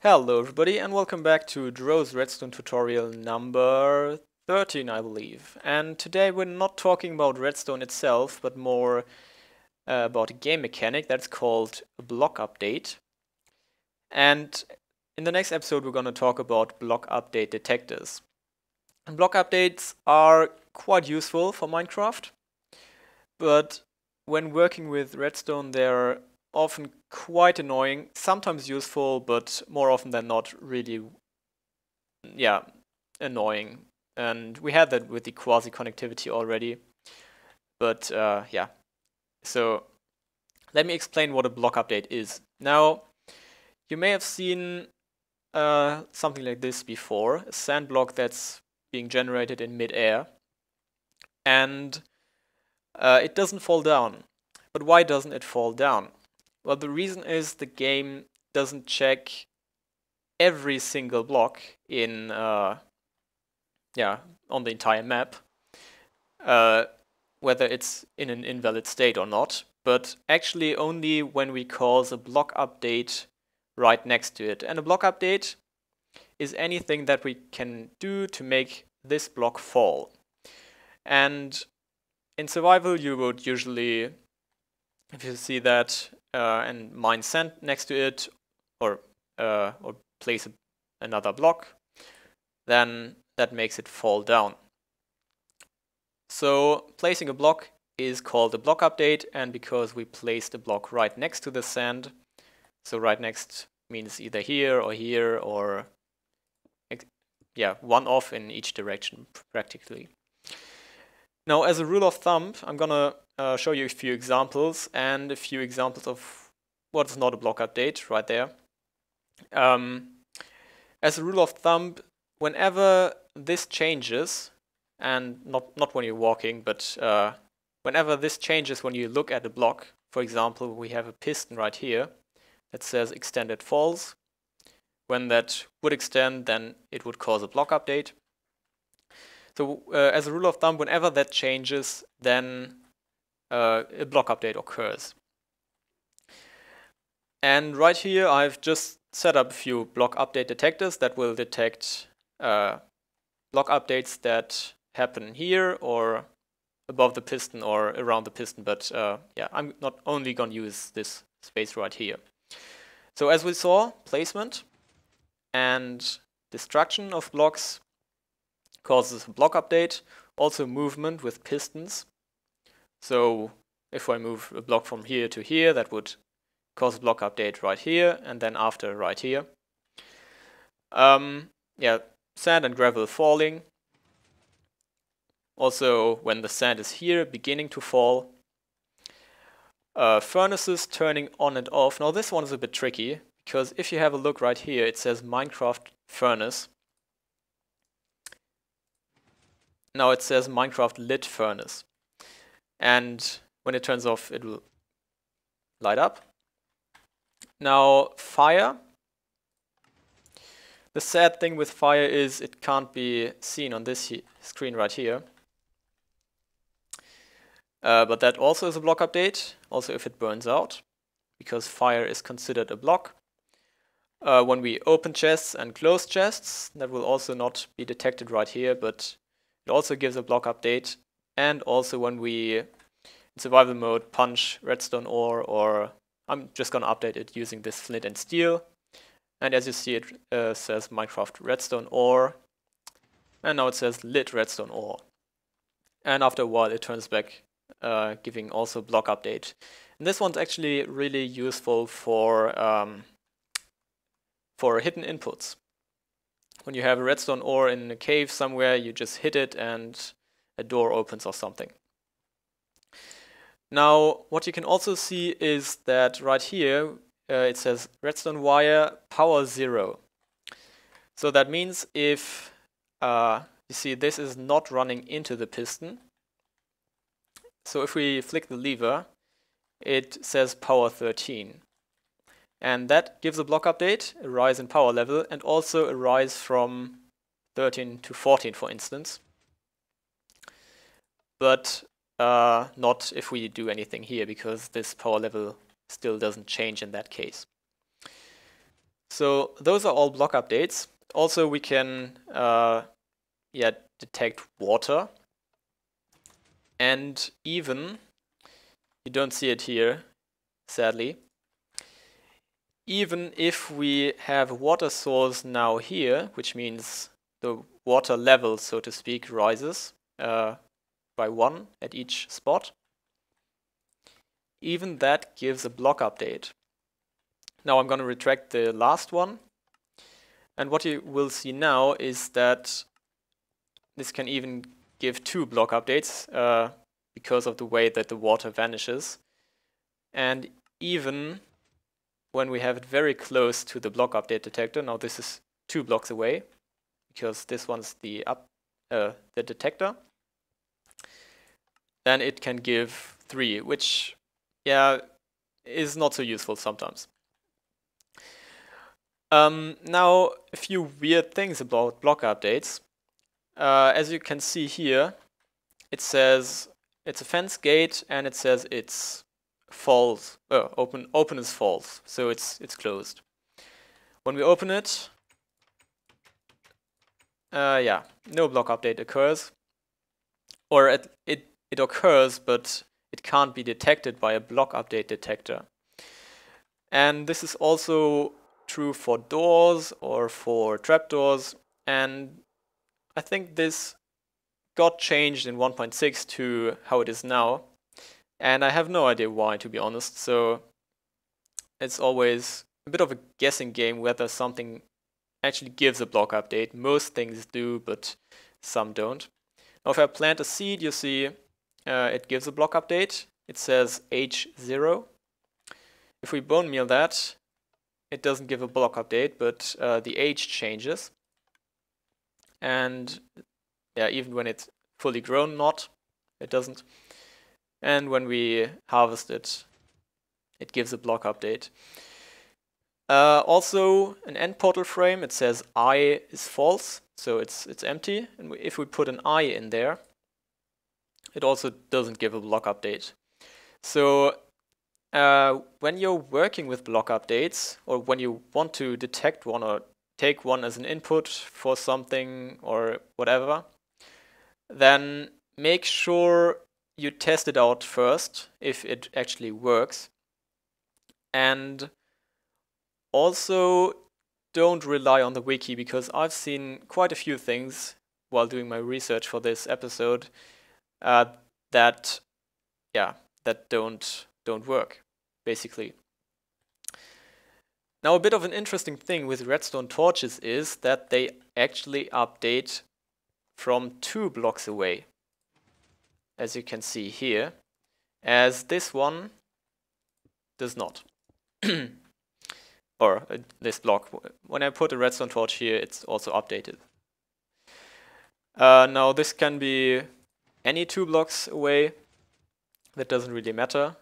Hello everybody and welcome back to Dro's Redstone tutorial number 13, I believe. And today we're not talking about Redstone itself, but more about a game mechanic that's called a block update. And in the next episode we're going to talk about block update detectors. And block updates are quite useful for Minecraft, but when working with Redstone they're often quite annoying, sometimes useful, but more often than not really, annoying. And we had that with the quasi connectivity already. But so let me explain what a block update is. Now, you may have seen something like this before, a sand block that's being generated in mid-air, and it doesn't fall down. But why doesn't it fall down? Well, the reason is the game doesn't check every single block in on the entire map, whether it's in an invalid state or not, but actually only when we cause a block update right next to it. And a block update is anything that we can do to make this block fall. And in survival you would usually, if you see that, and mine sand next to it, or place another block, then that makes it fall down. So placing a block is called a block update, and because we placed a block right next to the sand, so right next means either here, or one off in each direction practically. Now, as a rule of thumb, I'm gonna show you a few examples and a few examples of what's not a block update right there. As a rule of thumb, whenever this changes, and not when you're walking, but whenever this changes when you look at a block, for example, we have a piston right here that says extended falls. When that would extend, then it would cause a block update. So as a rule of thumb, whenever that changes, then a block update occurs. And right here, I've just set up a few block update detectors that will detect block updates that happen here or above the piston or around the piston. But I'm not only going to use this space right here. So as we saw, placement and destruction of blocks causes a block update. Also movement with pistons. So if I move a block from here to here, that would cause a block update right here, and then after right here. Sand and gravel falling. Also when the sand is here, beginning to fall. Furnaces turning on and off. Now this one is a bit tricky, because if you have a look right here, it says Minecraft furnace. Now it says Minecraft lit furnace. And when it turns off, it will light up. Now, fire. The sad thing with fire is it can't be seen on this screen right here. But that also is a block update, also if it burns out, because fire is considered a block. When we open chests and close chests, that will also not be detected right here, but it also gives a block update. And also when we, in survival mode, punch redstone ore, or I'm just going to update it using this flint and steel. And as you see, it says Minecraft redstone ore. And now it says lit redstone ore. And after a while, it turns back, giving also block update. And this one's actually really useful for hidden inputs. When you have a redstone ore in a cave somewhere, you just hit it and a door opens or something. Now, what you can also see is that right here, it says redstone wire power 0. So that means if you see this is not running into the piston. So if we flick the lever, it says power 13. And that gives a block update, a rise in power level, and also a rise from 13 to 14, for instance. But not if we do anything here, because this power level still doesn't change in that case. So those are all block updates. Also, we can detect water, and even, you don't see it here, sadly, even if we have a water source now here, which means the water level, so to speak, rises by 1 at each spot, even that gives a block update. Now I'm going to retract the last one, and what you will see now is that this can even give 2 block updates because of the way that the water vanishes. And even when we have it very close to the block update detector, now this is 2 blocks away, because this one's the detector, then it can give 3, which is not so useful sometimes. Now, a few weird things about block updates. As you can see here, it says it's a fence gate, and it says it's false. Open is false, so it's closed. When we open it, no block update occurs, or it occurs, but it can't be detected by a block update detector. And this is also true for doors or for trapdoors, and I think this got changed in 1.6 to how it is now, and I have no idea why, to be honest. So it's always a bit of a guessing game whether something actually gives a block update. Most things do, but some don't. Now if I plant a seed, you see it gives a block update. It says H0. If we bone meal that, it doesn't give a block update, but the age changes. And even when it's fully grown, it doesn't. And when we harvest it, it gives a block update. Also, an end portal frame, it says I is false, so it's empty. And if we put an I in there, it also doesn't give a block update. So when you're working with block updates, or when you want to detect one or take one as an input for something or whatever, then make sure you test it out first if it actually works. And also don't rely on the wiki, because I've seen quite a few things while doing my research for this episode that don't work, basically. Now, a bit of an interesting thing with redstone torches is that they actually update from 2 blocks away, as you can see here, as this one does not. Or this block. When I put a redstone torch here, it's also updated. Now, this can be any 2 blocks away. That doesn't really matter.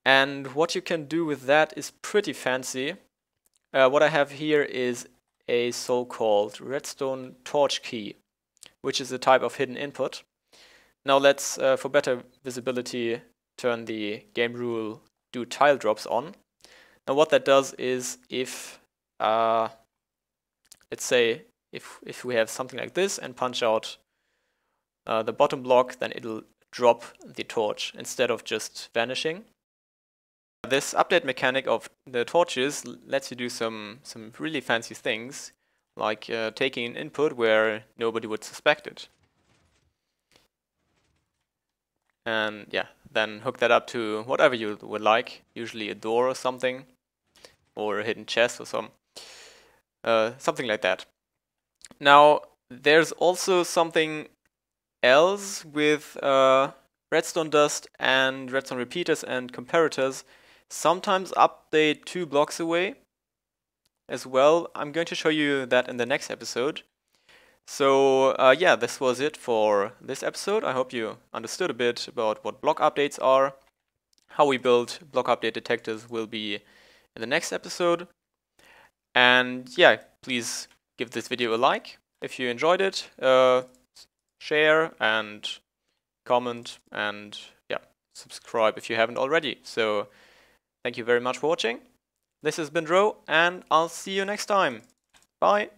And what you can do with that is pretty fancy. What I have here is a so-called redstone torch key, which is a type of hidden input. Now let's, for better visibility, turn the game rule do tile drops on. Now what that does is if, let's say, if we have something like this and punch out the bottom block, then it'll drop the torch instead of just vanishing. This update mechanic of the torches lets you do some really fancy things, like taking an input where nobody would suspect it. And then hook that up to whatever you would like, usually a door or something, or a hidden chest or something like that. Now, there's also something else with redstone dust and redstone repeaters and comparators. Sometimes update 2 blocks away as well. I'm going to show you that in the next episode. So this was it for this episode. I hope you understood a bit about what block updates are. How we build block update detectors will be in the next episode. And please give this video a like if you enjoyed it. Share and comment, and subscribe if you haven't already. So thank you very much for watching. This has been Ro, and I'll see you next time. Bye!